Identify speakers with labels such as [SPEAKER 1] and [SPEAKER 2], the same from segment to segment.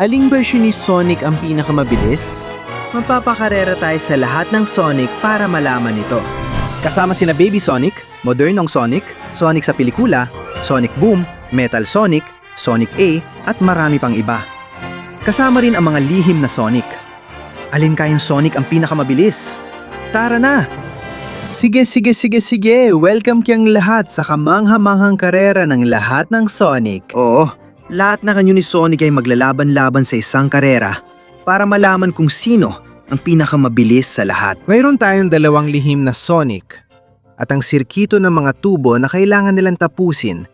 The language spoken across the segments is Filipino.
[SPEAKER 1] Aling bersyon ni Sonic ang pinakamabilis? Magpapakarera tayo sa lahat ng Sonic para malaman ito.
[SPEAKER 2] Kasama sina Baby Sonic, modernong Sonic, Sonic sa pelikula, Sonic Boom, Metal Sonic, Sonic A, at marami pang iba. Kasama rin ang mga lihim na Sonic. Alin kayang Sonic ang pinakamabilis? Tara na!
[SPEAKER 1] Sige. Welcome kayong lahat sa kamangha-manghang karera ng lahat ng Sonic.
[SPEAKER 2] Oo, lahat na kanyo ni Sonic ay maglalaban-laban sa isang karera para malaman kung sino ang pinakamabilis sa lahat.
[SPEAKER 1] Mayroon tayong dalawang lihim na Sonic at ang sirkito ng mga tubo na kailangan nilang tapusin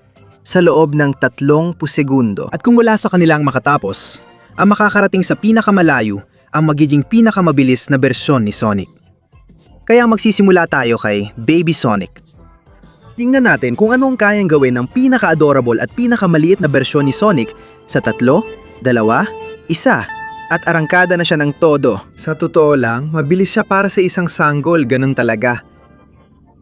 [SPEAKER 1] sa loob ng 30 segundo.
[SPEAKER 2] At kung wala sa kanilang makatapos, ang makakarating sa pinakamalayo ang magiging pinakamabilis na bersyon ni Sonic. Kaya magsisimula tayo kay Baby Sonic. Tingnan natin kung ano ang kayang gawin ng pinaka-adorable at pinakamaliit na bersyon ni Sonic sa 3, 2, 1, at arangkada na siya ng todo.
[SPEAKER 1] Sa totoo lang, mabilis siya para sa isang sanggol, ganun talaga.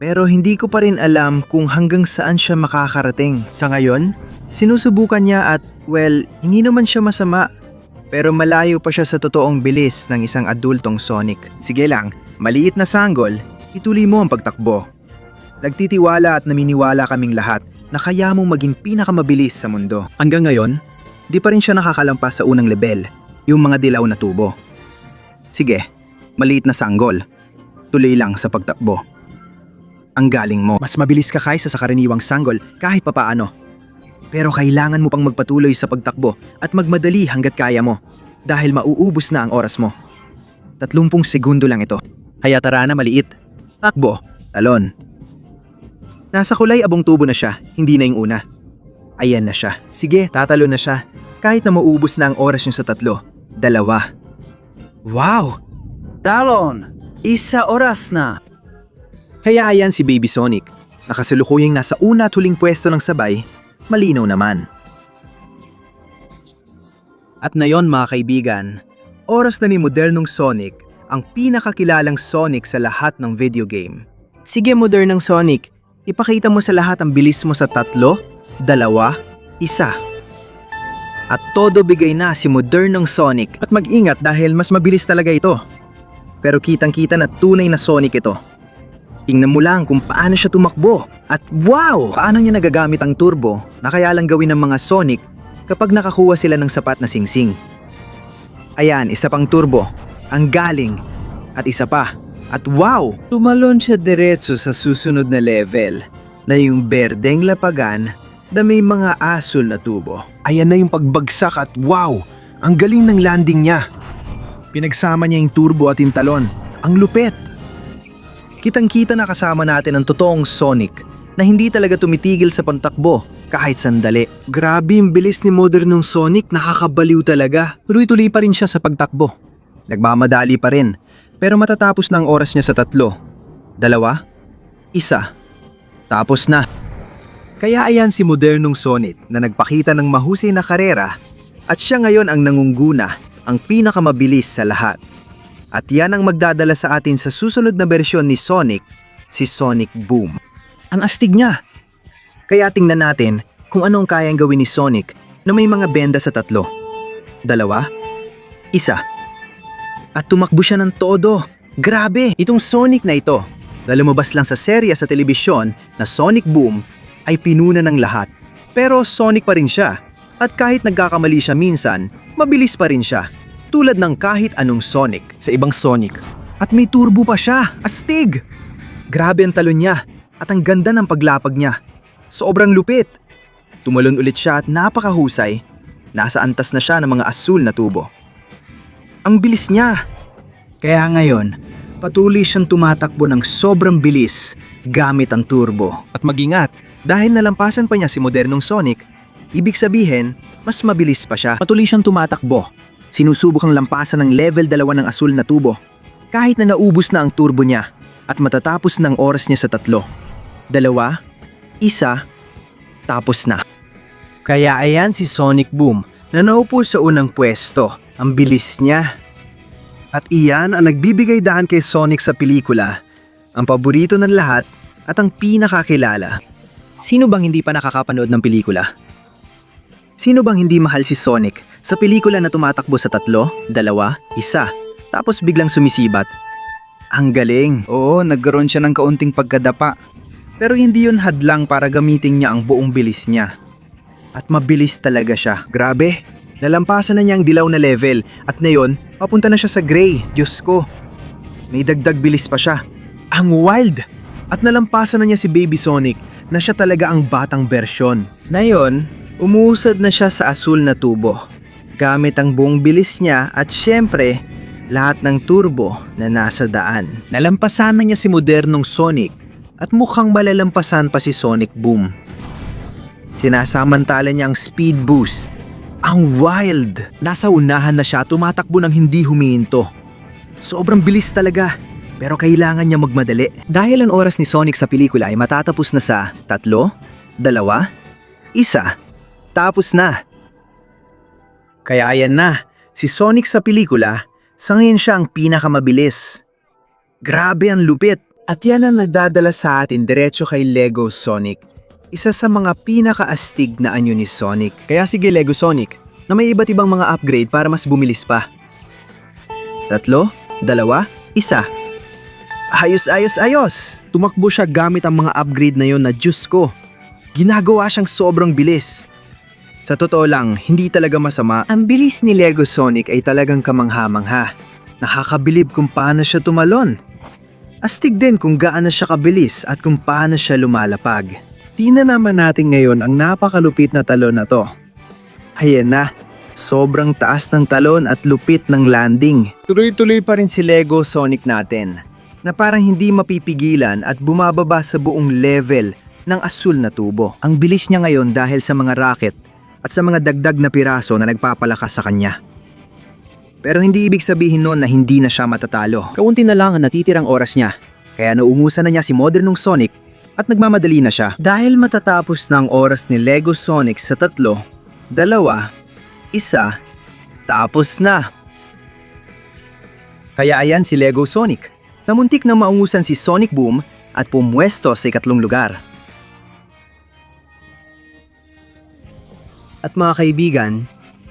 [SPEAKER 2] Pero hindi ko pa rin alam kung hanggang saan siya makakarating. Sa ngayon, sinusubukan niya at hindi naman siya masama. Pero malayo pa siya sa totoong bilis ng isang adultong Sonic. Sige lang, maliit na sanggol, ituloy mo ang pagtakbo. Nagtitiwala at naminiwala kaming lahat na kaya mong maging pinakamabilis sa mundo. Hanggang ngayon, di pa rin siya nakakalampas sa unang level, yung mga dilaw na tubo. Sige, maliit na sanggol, tuloy lang sa pagtakbo. Ang galing mo. Mas mabilis ka kaysa sa karaniwang sanggol kahit papaano. Pero kailangan mo pang magpatuloy sa pagtakbo at magmadali hanggat kaya mo dahil mauubos na ang oras mo. 30 segundo lang ito. Kaya tara na, maliit. Takbo, talon. Nasa kulay abong tubo na siya, hindi na yung una. Ayan na siya. Sige, tatalo na siya. Kahit na maubos na ang oras niya sa 3, 2. Wow! Talon! 1 oras na! Kaya ayan si Baby Sonic. Nakasalukuyang nasa una at huling pwesto ng sabay, malinaw naman. At ngayon mga kaibigan, oras na ni modernong Sonic ang pinakakilalang Sonic sa lahat ng video game.
[SPEAKER 1] Sige, modernong Sonic, ipakita mo sa lahat ang bilis mo sa 3, 2, 1.
[SPEAKER 2] At todo bigay na si modernong Sonic. At mag-ingat dahil mas mabilis talaga ito. Pero kitang-kita na tunay na Sonic ito. Tingnan mo lang kung paano siya tumakbo. At wow! Paano niya nagagamit ang turbo na kaya lang gawin ng mga Sonic kapag nakakuha sila ng sapat na singsing. Ayan, isa pang turbo. Ang galing. At isa pa. At wow!
[SPEAKER 1] Tumalon siya diretso sa susunod na level
[SPEAKER 2] Na yung berdeng lapagan na may mga asul na tubo.
[SPEAKER 1] Ayan na yung pagbagsak at wow! Ang galing ng landing niya.
[SPEAKER 2] Pinagsama niya yung turbo at yung talon. Ang lupit! Kitang-kita na kasama natin ang totoong Sonic na hindi talaga tumitigil sa pantakbo kahit sandali.
[SPEAKER 1] Grabe yung bilis ni modernong Sonic, nakakabaliw talaga.
[SPEAKER 2] Tuloy-tuloy pa rin siya sa pagtakbo. Nagmamadali pa rin, pero matatapos na ang oras niya sa 3, 2, 1. Tapos na.
[SPEAKER 1] Kaya ayan si modernong Sonic na nagpakita ng mahusay na karera
[SPEAKER 2] At siya ngayon ang nangungguna, ang pinakamabilis sa lahat. At yan ang magdadala sa atin sa susunod na bersyon ni Sonic, si Sonic Boom. Ang astig niya! Kaya tingnan natin kung ano ang kayang gawin ni Sonic na may mga benda sa 3, 2, 1. At tumakbo siya ng todo. Grabe! Itong Sonic na ito, na lumabas lang sa serya sa telebisyon na Sonic Boom, ay pinuna ng lahat. Pero Sonic pa rin siya. At kahit nagkakamali siya minsan, mabilis pa rin siya. Tulad ng kahit anong Sonic.
[SPEAKER 1] sa ibang Sonic.
[SPEAKER 2] At may turbo pa siya. Astig! Grabe ang talon niya. At ang ganda ng paglapag niya. Sobrang lupit. Tumalon ulit siya at napakahusay. Nasa antas na siya ng mga asul na tubo. Ang bilis niya. Kaya ngayon, patuloy siyang tumatakbo ng sobrang bilis gamit ang turbo.
[SPEAKER 1] At mag-ingat,
[SPEAKER 2] Dahil nalampasan pa niya si modernong Sonic, ibig sabihin, mas mabilis pa siya.
[SPEAKER 1] patuloy siyang tumatakbo.
[SPEAKER 2] Sinusubukang lampasan ng level 2 ng asul na tubo. Kahit na naubos na ang turbo niya at matatapos ng oras niya sa 3, 2, 1, tapos na.
[SPEAKER 1] Kaya ayan si Sonic Boom
[SPEAKER 2] Na naupo sa unang pwesto, ang bilis niya. At iyan ang nagbibigay daan kay Sonic sa pelikula, ang paborito ng lahat at ang pinakakilala. Sino bang hindi pa nakakapanood ng pelikula? Sino bang hindi mahal si Sonic sa pelikula na tumatakbo sa 3, 2, 1, tapos biglang sumisibat? Ang galing. Oo, nagkaroon siya ng kaunting pagkadapa. Pero hindi yun hadlang para gamitin niya ang buong bilis niya. At mabilis talaga siya. Grabe, nalampasan na niya ang dilaw na level at ngayon, papunta na siya sa gray. Diyos ko, may dagdag bilis pa siya. Ang wild! At nalampasan na niya si Baby Sonic na siya talaga ang batang bersyon. Ngayon, umuusad na siya sa asul na tubo. Gamit ang buong bilis niya at syempre, lahat ng turbo na nasa daan. Nalampasan na niya si modernong Sonic at mukhang malalampasan pa si Sonic Boom. Sinasamantala niya ang speed boost. Ang wild! Nasa unahan na siya, tumatakbo ng hindi humihinto. Sobrang bilis talaga, pero kailangan niya magmadali. Dahil ang oras ni Sonic sa pelikula ay matatapos na sa 3, 2, 1, tapos na. Kaya ayan na, si Sonic sa pelikula, sa ngayon siya ang pinakamabilis. Grabe ang lupit! At yan ang nagdadala sa atin diretso kay Lego Sonic. Isa sa mga pinakaastig na anyo ni Sonic. Kaya sige Lego Sonic, na may iba't ibang mga upgrade para mas bumilis pa. 3, 2, 1. Ayos! Tumakbo siya gamit ang mga upgrade na yon na Diyos ko. Ginagawa siyang sobrang bilis. Sa totoo lang, hindi talaga masama. Ang bilis ni Lego Sonic ay talagang kamangha-mangha. Nakakabilib kung paano siya tumalon. Astig din kung gaano siya kabilis at kung paano siya lumalapag. Tingnan naman natin ngayon ang napakalupit na talon na to. Ayan na, sobrang taas ng talon at lupit ng landing. Tuloy-tuloy pa rin si Lego Sonic natin, na parang hindi mapipigilan at bumababa sa buong level ng asul na tubo. Ang bilis niya ngayon dahil sa mga rocket at sa mga dagdag na piraso na nagpapalakas sa kanya. Pero hindi ibig sabihin noon na hindi na siya matatalo. Kaunti na lang ang natitirang oras niya, kaya nauumusan na niya si modernong Sonic at nagmamadali na siya. Dahil matatapos na ang oras ni Lego Sonic sa 3, 2, 1, tapos na. Kaya ayan si Lego Sonic, na muntik na maungusan si Sonic Boom at pumwesto sa 2 lugar. At mga kaibigan,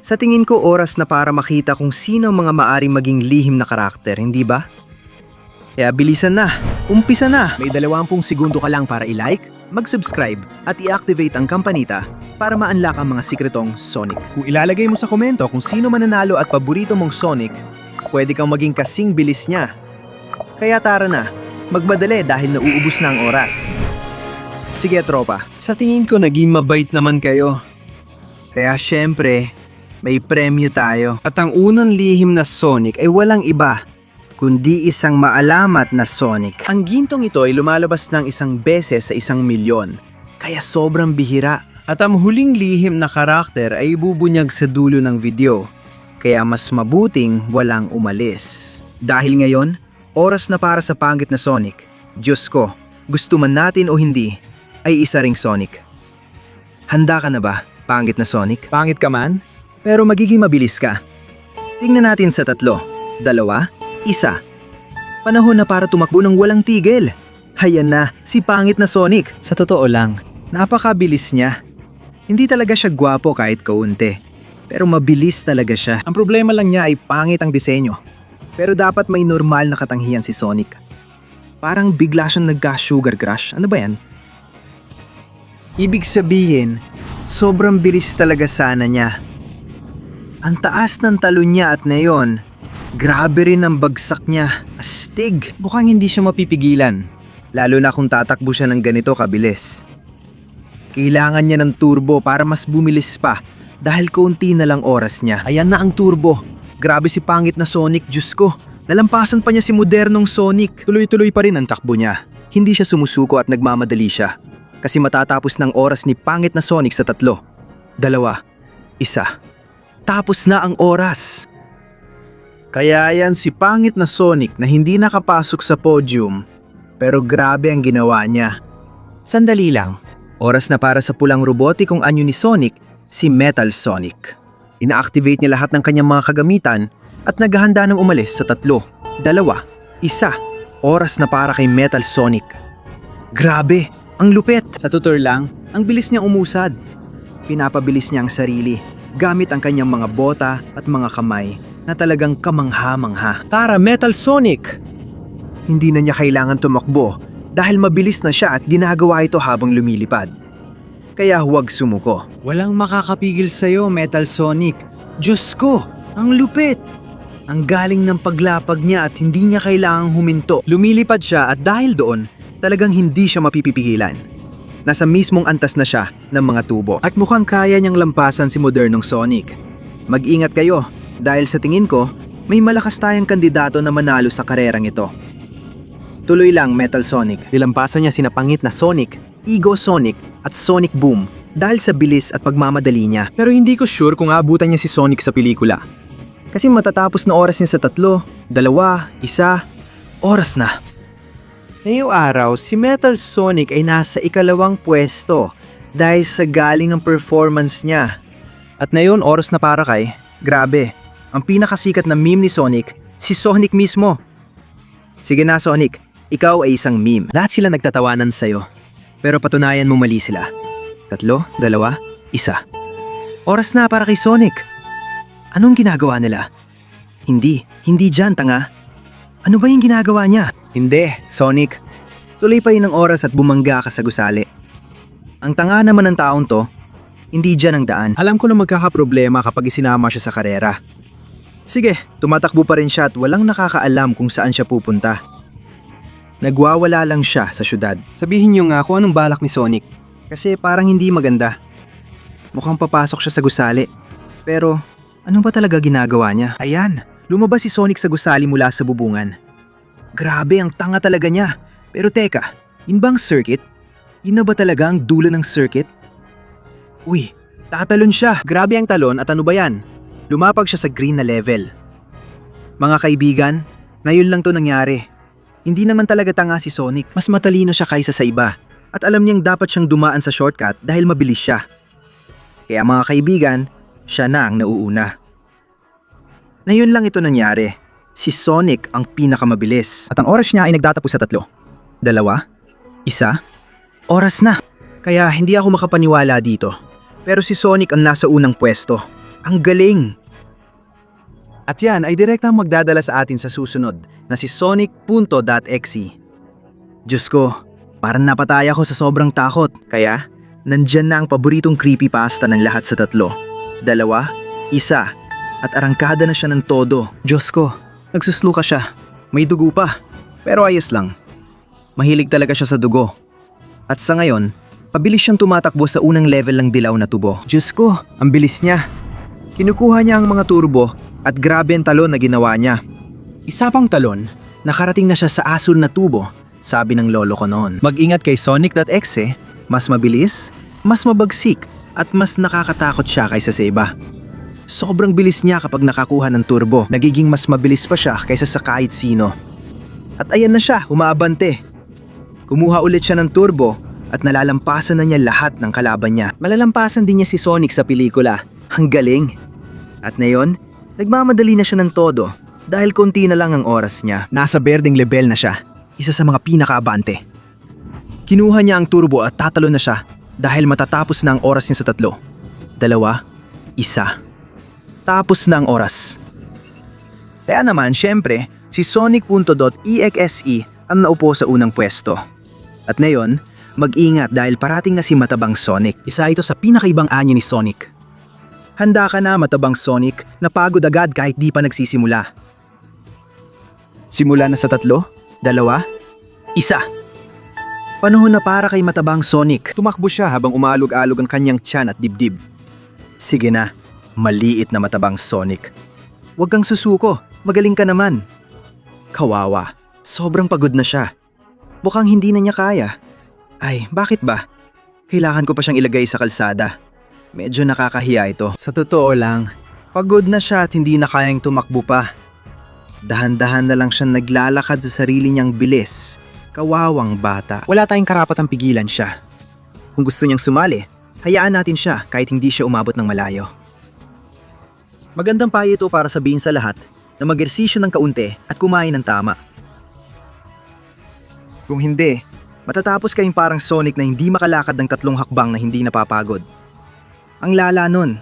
[SPEAKER 2] sa tingin ko oras na para makita kung sino ang mga maaring maging lihim na karakter, hindi ba? Kaya bilisan na, umpisa na! May 20 segundo ka lang para i-like, mag-subscribe at i-activate ang kampanita para ma-unlock ang mga sikretong Sonic. Kung ilalagay mo sa komento kung sino mananalo at paborito mong Sonic, pwede kang maging kasing bilis niya. Kaya tara na, magmadali dahil nauubos na ang oras. Sige tropa, sa tingin ko naging mabait naman kayo. Kaya syempre, may premyo tayo. At ang unang lihim na Sonic ay walang iba, kundi isang maalamat na Sonic. Ang gintong ito ay lumalabas ng 1 beses sa 1,000,000, kaya sobrang bihira. At ang huling lihim na karakter ay ibubunyag sa dulo ng video, kaya mas mabuting walang umalis. Dahil ngayon, oras na para sa pangit na Sonic. Diyos ko, gusto man natin o hindi, ay isa ring Sonic. Handa ka na ba, pangit na Sonic? Pangit ka man? Pero magiging mabilis ka. Tingnan natin sa 3, 2, 1. Panahon na para tumakbo ng walang tigil. Hayan na, si pangit na Sonic. Sa totoo lang, napakabilis niya. Hindi talaga siya gwapo kahit kaunti. Pero mabilis talaga siya. Ang problema lang niya ay pangit ang disenyo. Pero dapat may normal na katanghiyan si Sonic. Parang bigla siyang nagka-sugar crush. Ano ba yan? Ibig sabihin, sobrang bilis talaga sana niya. Ang taas ng talon niya at ngayon, grabe rin ang bagsak niya. Astig.
[SPEAKER 3] Mukhang hindi siya mapipigilan.
[SPEAKER 2] Lalo na kung tatakbo siya ng ganito kabilis. Kailangan niya ng turbo para mas bumilis pa dahil kaunti na lang oras niya. Ayan na ang turbo. Grabe si pangit na Sonic, Diyos ko. Nalampasan pa niya si modernong Sonic. Tuloy-tuloy pa rin ang takbo niya. Hindi siya sumusuko at nagmamadali siya. Kasi matatapos ng oras ni pangit na Sonic sa 3, 2, 1. Tapos na ang oras. Kaya yan si pangit na Sonic na hindi nakapasok sa podium. Pero grabe ang ginawa niya.
[SPEAKER 3] Sandali lang.
[SPEAKER 2] Oras na para sa pulang robotikong anyo ni Sonic, si Metal Sonic. Ina-activate niya lahat ng kanyang mga kagamitan at naghahanda ng umalis sa 3, 2, 1. Oras na para kay Metal Sonic. Grabe, ang lupit. Sa tutor lang, ang bilis niyang umusad. Pinapabilis niya ang sarili gamit ang kanyang mga bota at mga kamay na talagang kamangha-mangha.
[SPEAKER 1] Tara, Metal Sonic! Hindi na niya kailangan tumakbo dahil mabilis na siya at ginagawa ito habang lumilipad. Kaya huwag sumuko.
[SPEAKER 2] Walang makakapigil sa'yo, Metal Sonic. Diyos ko, ang lupit! Ang galing ng paglapag niya at hindi niya kailangang huminto.
[SPEAKER 1] Lumilipad siya at dahil doon, talagang hindi siya mapipipigilan. Nasa mismong antas na siya ng mga tubo. At mukhang kaya niyang lampasan si modernong Sonic. Mag-ingat kayo dahil sa tingin ko, may malakas tayong kandidato na manalo sa karerang ito. Tuloy lang, Metal Sonic. Nilampasan niya sina pangit na Sonic, Ego Sonic at Sonic Boom dahil sa bilis at pagmamadali niya. Pero hindi ko sure kung aabutan niya si Sonic sa pelikula. Kasi matatapos na oras niya sa 3, 2, 1, oras na. Ngayong araw, si Metal Sonic ay nasa ikalawang pwesto dahil sa galing ng performance niya. At ngayon, oras na para kay, grabe, ang pinakasikat na meme ni Sonic, si Sonic mismo. Sige na Sonic, ikaw ay isang meme. Lahat sila nagtatawanan sa'yo. Pero patunayan mo mali sila. 3, 2, 1. Oras na para kay Sonic. Anong ginagawa nila? Hindi dyan, tanga. Ano ba yung ginagawa niya? Hindi, Sonic. Tuloy pa yun ang oras at bumangga ka sa gusali. Ang tanga naman ng taong to, hindi dyan ang daan. Alam ko na magkakaproblema kapag isinama siya sa karera. Sige, tumatakbo pa rin siya at walang nakakaalam kung saan siya pupunta. Nagwawala lang siya sa syudad. Sabihin niyo nga kung anong balak ni Sonic. Kasi parang hindi maganda. Mukhang papasok siya sa gusali. Pero ano ba talaga ginagawa niya? Ayan, lumabas si Sonic sa gusali mula sa bubungan. Grabe, ang tanga talaga niya. Pero teka, yun bang circuit? Yun na ba talaga ang dulo ng circuit? Uy, tatalon siya. Grabe ang talon at ano ba yan? Lumapag siya sa green na level. Mga kaibigan, ngayon lang to nangyari. Hindi naman talaga tanga si Sonic. Mas matalino siya kaysa sa iba. At alam niyang dapat siyang dumaan sa shortcut dahil mabilis siya. Kaya mga kaibigan, siya na ang nauuna. Ngayon lang ito nangyari. Si Sonic ang pinakamabilis. At ang oras niya ay nagtatapos sa 3, 2, 1. Oras na. Kaya hindi ako makapaniwala dito. Pero si Sonic ang nasa unang pwesto. Ang galing! At yan ay direktang magdadala sa atin sa susunod na si Sonic.exe. Diyos ko, parang napataya ko sa sobrang takot. Kaya, nandyan na ang paboritong creepypasta ng lahat sa 3, 2, 1, at arangkada na siya ng todo. Diyos ko, nagsusluka siya. May dugo pa. Pero ayos lang. Mahilig talaga siya sa dugo. At sa ngayon, pabilis siyang tumatakbo sa unang level ng dilaw na tubo. Diyos ko, ang bilis niya. Kinukuha niya ang mga turbo at grabe ang talon na ginawa niya. Isa pang talon, nakarating na siya sa asul na tubo, sabi ng lolo ko noon. Mag-ingat kay Sonic.exe, mas mabilis, mas mabagsik, at mas nakakatakot siya kaysa sa iba. Sobrang bilis niya kapag nakakuha ng turbo, nagiging mas mabilis pa siya kaysa sa kahit sino. At ayan na siya, umaabante. Kumuha ulit siya ng turbo at nalalampasan na niya lahat ng kalaban niya. Malalampasan din niya si Sonic sa pelikula. Ang galing! At ngayon, nagmamadali na siya ng todo dahil konti na lang ang oras niya. Nasa berdeng level na siya, isa sa mga pinakaabante. Kinuha niya ang turbo at tatalo na siya dahil matatapos na ang oras niya sa 3, 2, 1. Tapos na ang oras. Kaya naman, syempre, si Sonic.exe ang naupo sa unang pwesto. At ngayon, mag-ingat dahil parating na si Matabang Sonic. Isa ito sa pinakaibang anyo ni Sonic. Handa ka na, Matabang Sonic, napagod agad kahit di pa nagsisimula. Simula na sa 3, 2, 1. Panahon na para kay Matabang Sonic. Tumakbo siya habang umaalog-alog ang kanyang tiyan at dibdib. Sige na, maliit na Matabang Sonic. Huwag kang susuko, magaling ka naman. Kawawa, sobrang pagod na siya. Mukhang hindi na niya kaya. Ay, bakit ba? Kailangan ko pa siyang ilagay sa kalsada. Medyo nakakahiya ito. Sa totoo lang, pagod na siya at hindi na kayang tumakbo pa. Dahan-dahan na lang siyang naglalakad sa sarili niyang bilis. Kawawang bata. Wala tayong karapatang pigilan siya. Kung gusto niyang sumali, hayaan natin siya kahit hindi siya umabot ng malayo. Magandang payo ito para sabihin sa lahat na mag-ersisyo ng kaunti at kumain ng tama. Kung hindi, matatapos kayong parang Sonic na hindi makalakad ng 3 hakbang na hindi napapagod.
[SPEAKER 2] Ang lala nun.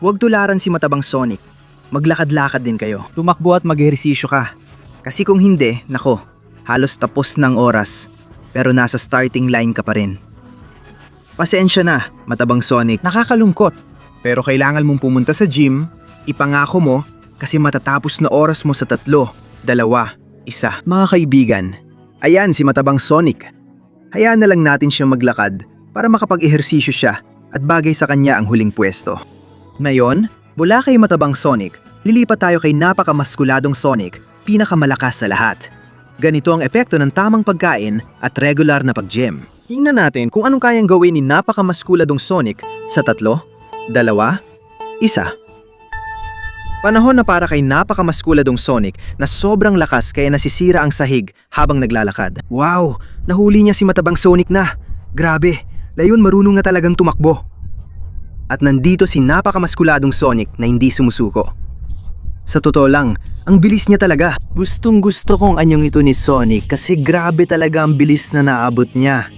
[SPEAKER 2] Huwag tularan si matabang Sonic. Maglakad-lakad din kayo.
[SPEAKER 3] Tumakbo at mag-ehersisyo ka.
[SPEAKER 2] Kasi kung hindi, nako, halos tapos ng oras. Pero nasa starting line ka pa rin. Pasensya na, matabang Sonic.
[SPEAKER 3] Nakakalungkot.
[SPEAKER 2] Pero kailangan mong pumunta sa gym, ipangako mo, kasi matatapos na oras mo sa 3, 2, 1. Mga kaibigan, ayan si matabang Sonic. Hayaan na lang natin siyang maglakad para makapag-ehersisyo siya at bagay sa kanya ang huling pwesto. Ngayon, mula kay matabang Sonic, lilipat tayo kay napakamaskuladong Sonic, pinakamalakas sa lahat. Ganito ang epekto ng tamang pagkain at regular na pag-gym. Tingnan natin kung anong kayang gawin ni napakamaskuladong Sonic sa 3, 2, 1. Panahon na para kay napakamaskuladong Sonic na sobrang lakas kaya nasisira ang sahig habang naglalakad. Wow! Nahuli niya si matabang Sonic na. Grabe! Layon marunong nga talagang tumakbo. At nandito si napakamaskuladong Sonic na hindi sumusuko. Sa totoo lang, ang bilis niya talaga. Gustong gusto kong anyong ito ni Sonic kasi grabe talaga ang bilis na naabot niya.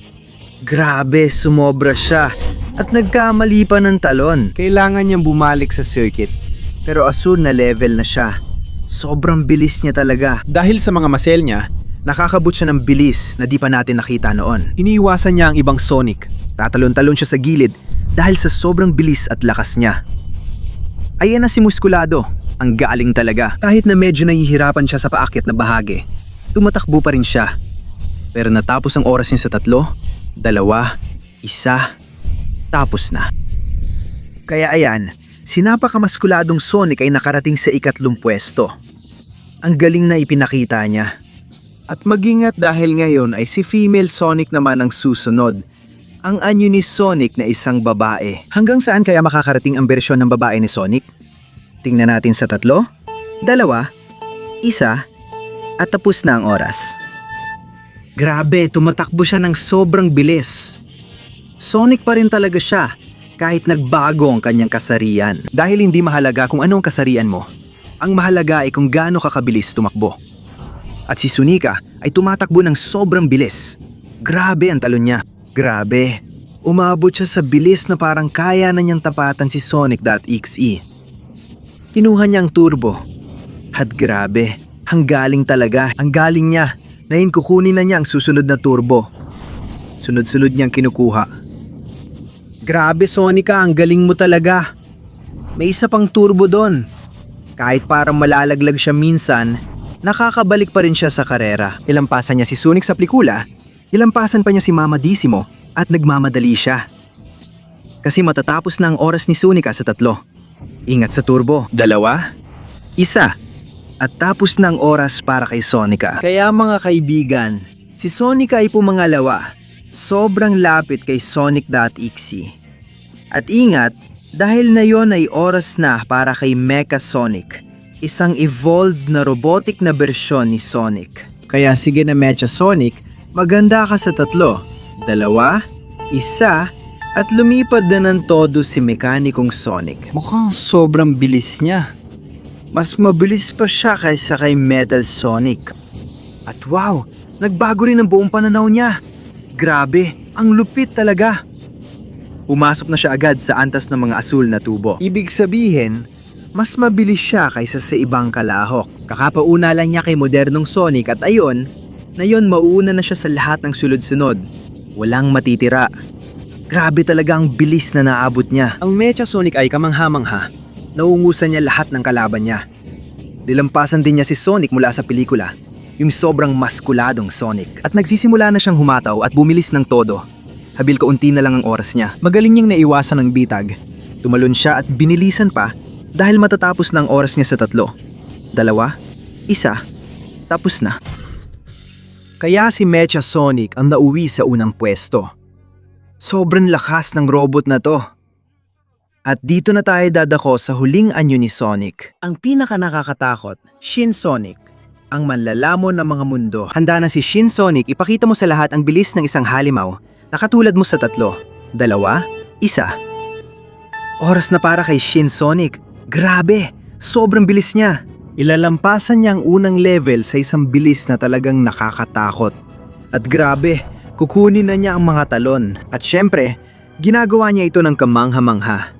[SPEAKER 2] Grabe, sumobra siya at nagkamali pa ng talon. Kailangan niyang bumalik sa circuit. Pero asul na level na siya. Sobrang bilis niya talaga.
[SPEAKER 1] Dahil sa mga muscle niya, nakakabot siya ng bilis na di pa natin nakita noon. Iniiwasan niya ang ibang Sonic. Tatalon-talon siya sa gilid dahil sa sobrang bilis at lakas niya. Ayan na si Muskulado. Ang galing talaga. Kahit na medyo nahihirapan siya sa paakyat na bahagi, tumatakbo pa rin siya. Pero natapos ang oras niya sa 3, 2, 1, tapos na. Kaya ayan, si napakamaskuladong Sonic ay nakarating sa 3 pwesto. Ang galing na ipinakita niya. At mag-ingat dahil ngayon ay si female Sonic naman ang susunod. Ang anyo ni Sonic na isang babae. Hanggang saan kaya makakarating ang bersyon ng babae ni Sonic? Tingnan natin sa 3, 2, 1, at tapos na ang oras. Grabe, tumatakbo siya ng sobrang bilis. Sonic pa rin talaga siya kahit nagbago ang kanyang kasarian. Dahil hindi mahalaga kung ano ang kasarian mo. Ang mahalaga ay kung gaano ka kabilis tumakbo. At si Sunika ay tumatakbo ng sobrang bilis. Grabe ang talon niya. Grabe. Umabot siya sa bilis na parang kaya na niyang tapatan si Sonic.exe. Kinuha niya ang turbo. At grabe, ang galing talaga. Ang galing niya. Ngayon kukunin na niya ang susunod na turbo. Sunod-sunod niyang kinukuha. Grabe Sonica, ang galing mo talaga. May isa pang turbo doon. Kahit parang malalaglag siya minsan, nakakabalik pa rin siya sa karera. Ilampasan niya si Sonic sa pelikula, ilampasan pa niya si Mama Dissimo at nagmamadali siya. Kasi matatapos na ang oras ni Sonica sa 3. Ingat sa turbo. 2, 1. At tapos na ang oras para kay Sonica. Kaya mga kaibigan, si Sonica ay pumangalawa. Sobrang lapit kay Sonic.exe. At ingat, dahil na yon ay oras na para kay Mecha Sonic, isang evolved na robotic na bersyon ni Sonic. Kaya sige na Mecha Sonic, maganda ka sa 3, 2, 1, at lumipad na ng todo si Mekanikong Sonic. Mukhang sobrang bilis niya. Mas mabilis pa siya kaysa kay Metal Sonic. At wow, nagbago rin ang buong pananaw niya. Grabe, ang lupit talaga. Pumasok na siya agad sa antas ng mga asul na tubo. Ibig sabihin, mas mabilis siya kaysa sa ibang kalahok. Kakapauna lang niya kay modernong Sonic at ayon, na yon mauuna na siya sa lahat ng sulod-sunod. Walang matitira. Grabe talaga ang bilis na naabot niya. Ang Mecha Sonic ay kamangha-mangha. Naungusan niya lahat ng kalaban niya. Dilampasan din niya si Sonic mula sa pelikula, yung sobrang maskuladong Sonic. At nagsisimula na siyang humataw at bumilis ng todo. Habil kaunti na lang ang oras niya. Magaling niyang naiwasan ng bitag. Tumalon siya at binilisan pa dahil matatapos na ang oras niya sa 3, 2, 1, tapos na. Kaya si Mecha Sonic ang nauwi sa unang pwesto. Sobrang lakas ng robot na to. At dito na tayo dadako sa huling anyo ni Sonic. Ang pinaka nakakatakot, Shin Sonic, ang manlalamon ng mga mundo. Handa na si Shin Sonic, ipakita mo sa lahat ang bilis ng isang halimaw na katulad mo sa 3, 2, 1. Oras na para kay Shin Sonic. Grabe, sobrang bilis niya. Ilalampasan niya ang unang level sa isang bilis na talagang nakakatakot. At grabe, kukunin na niya ang mga talon. At syempre,
[SPEAKER 2] Ginagawa niya ito ng kamangha-mangha.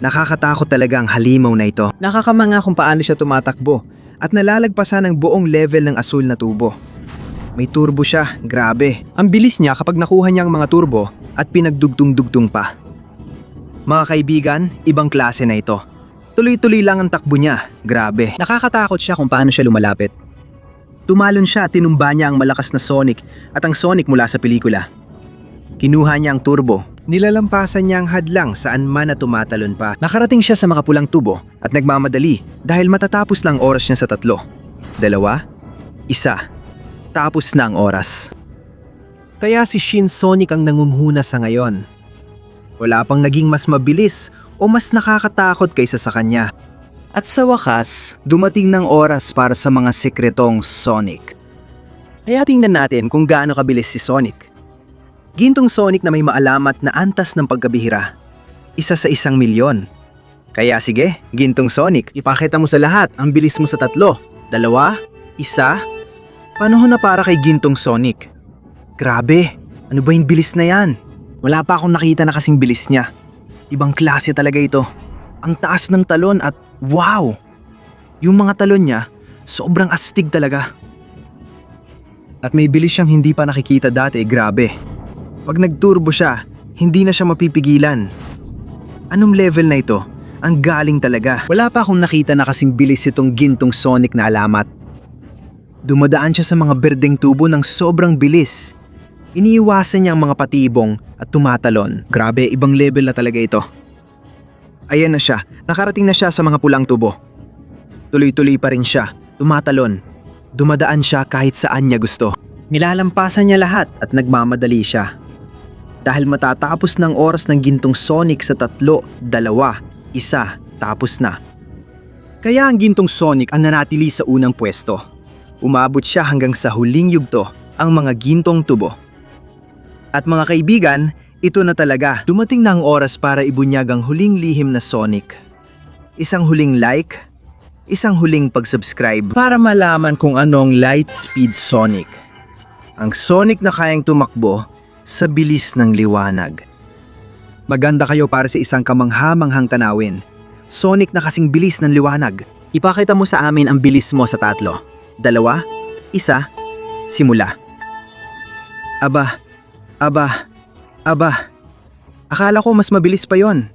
[SPEAKER 2] Nakakatakot talaga ang halimaw na ito.
[SPEAKER 1] Nakakamanga kung paano siya tumatakbo at nalalagpasan ang buong level ng asul na tubo. May turbo siya, grabe. Ang bilis niya kapag nakuha niya ang mga turbo at pinagdugtong-dugtong pa.
[SPEAKER 2] Mga kaibigan, ibang klase na ito. Tuloy-tuloy lang ang takbo niya, grabe.
[SPEAKER 1] Nakakatakot siya kung paano siya lumalapit.
[SPEAKER 2] Tumalon siya at tinumba niya ang malakas na Sonic at ang Sonic mula sa pelikula. Kinuha niya ang turbo.
[SPEAKER 1] Nilalampasan niya ang hadlang saan man na tumatalon pa.
[SPEAKER 2] Nakarating siya sa makapulang tubo at nagmamadali dahil matatapos lang oras niya sa 3, 2, 1, tapos na ang oras.
[SPEAKER 1] Kaya si Shin Sonic ang nangunguna sa ngayon.
[SPEAKER 2] Wala pang naging mas mabilis o mas nakakatakot kaysa sa kanya.
[SPEAKER 3] At sa wakas, dumating ng oras para sa mga sekretong Sonic.
[SPEAKER 2] Kaya tingnan natin kung gaano kabilis si Sonic. Gintong Sonic na may maalamat na antas ng pagkabihira. 1 sa 1,000,000. Kaya sige, Gintong Sonic, ipakita mo sa lahat ang bilis mo sa 3, 2, 1. Panahon na para kay Gintong Sonic. Grabe, ano ba yung bilis na yan? Wala pa akong nakita na kasing bilis niya. Ibang klase talaga ito. Ang taas ng talon at wow! Yung mga talon niya, sobrang astig talaga. At may bilis siyang hindi pa nakikita dati, grabe. Pag nagturbo siya, hindi na siya mapipigilan. Anong level na ito? Ang galing talaga.
[SPEAKER 1] Wala pa akong nakita na kasing bilis itong Gintong Sonic na alamat.
[SPEAKER 2] Dumadaan siya sa mga berdeng tubo ng sobrang bilis. Iniiwasan niya ang mga patibong at tumatalon. Grabe, ibang level na talaga ito. Ayan na siya, nakarating na siya sa mga pulang tubo. Tuloy-tuloy pa rin siya, tumatalon. Dumadaan siya kahit saan niya gusto. Nilalampasan niya lahat at nagmamadali siya. Dahil matatapos ng oras ng Gintong Sonic sa 3, 2, 1, tapos na. Kaya ang Gintong Sonic ang nanatili sa unang pwesto. Umabot siya hanggang sa huling yugto, ang mga gintong tubo. At mga kaibigan, ito na talaga. Dumating na ang oras para ibunyag ang huling lihim na Sonic. Isang huling like, isang huling pag-subscribe para malaman kung anong Lightspeed Sonic. Ang Sonic na kayang tumakbo sa bilis ng liwanag. Maganda kayo para sa isang kamangha-manghang tanawin. Sonic na kasing bilis ng liwanag. Ipakita mo sa amin ang bilis mo sa 3, 2, 1, simula. Aba. Akala ko mas mabilis pa yon.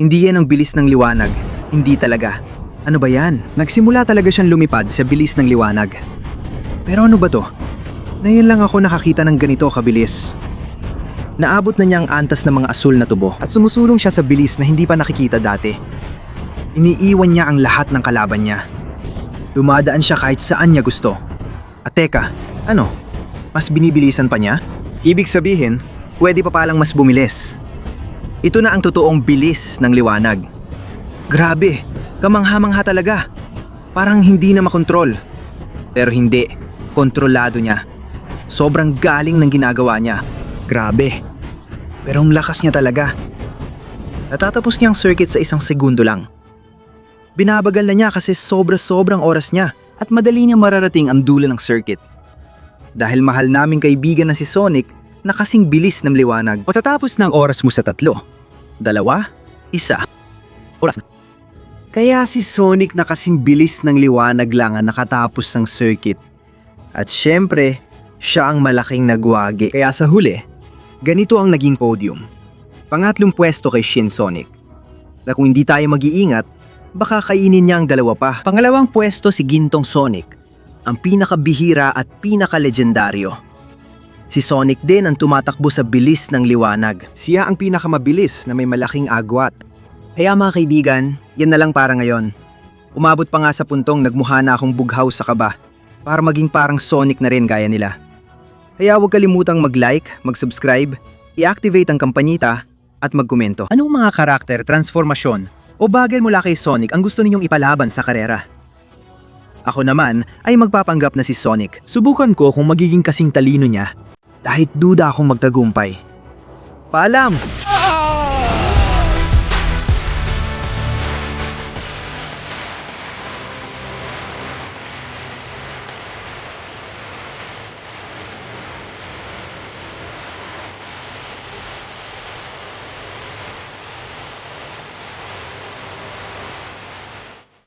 [SPEAKER 2] Hindi yan ang bilis ng liwanag. Hindi talaga. Ano ba yan? Nagsimula talaga siyang lumipad sa bilis ng liwanag. Pero ano ba to? Ngayon lang ako nakakita ng ganito kabilis. Naabot na niya ang antas ng mga asul na tubo at sumusulong siya sa bilis na hindi pa nakikita dati. Iniiwan niya ang lahat ng kalaban niya. Dumadaan siya kahit saan niya gusto. At teka, ano? Mas binibilisan pa niya? Ibig sabihin, pwede pa palang mas bumilis. Ito na ang totoong bilis ng liwanag. Grabe, kamangha-mangha talaga. Parang hindi na makontrol. Pero hindi, kontrolado niya. Sobrang galing ng ginagawa niya. Grabe. Pero ang lakas niya talaga. Natatapos niya ang circuit sa 1 segundo lang. Binabagal na niya kasi sobrang oras niya at madali niya mararating ang dulo ng circuit. Dahil mahal naming kaibigan na si Sonic na kasing bilis ng liwanag. Patatapos ng oras mo sa 3, 2, 1, oras. Kaya si Sonic na kasing bilis ng liwanag lang ang nakatapos ng circuit. At syempre, siya ang malaking nagwagi. Kaya sa huli, ganito ang naging podium. Pangatlong pwesto kay Shin Sonic. Na kung hindi tayo mag-iingat, baka kainin niya ang 2 pa.
[SPEAKER 3] Pangalawang pwesto si Gintong Sonic.
[SPEAKER 2] Ang pinakabihira at pinakalegendaryo. Si Sonic din ang tumatakbo sa bilis ng liwanag. Siya ang pinakamabilis na may malaking agwat. Kaya mga kaibigan, yan na lang para ngayon. Umabot pa nga sa puntong nagmuha na akong bughaw sa kaba para maging parang Sonic na rin gaya nila. Kaya huwag kalimutang mag-like, mag-subscribe, i-activate ang kampanita at magkomento. Anong mga karakter, transformasyon o bagay mula kay Sonic ang gusto ninyong ipalaban sa karera? Ako naman ay magpapanggap na si Sonic. Subukan ko kung magiging kasing talino niya. Kahit duda akong magtagumpay. Paalam!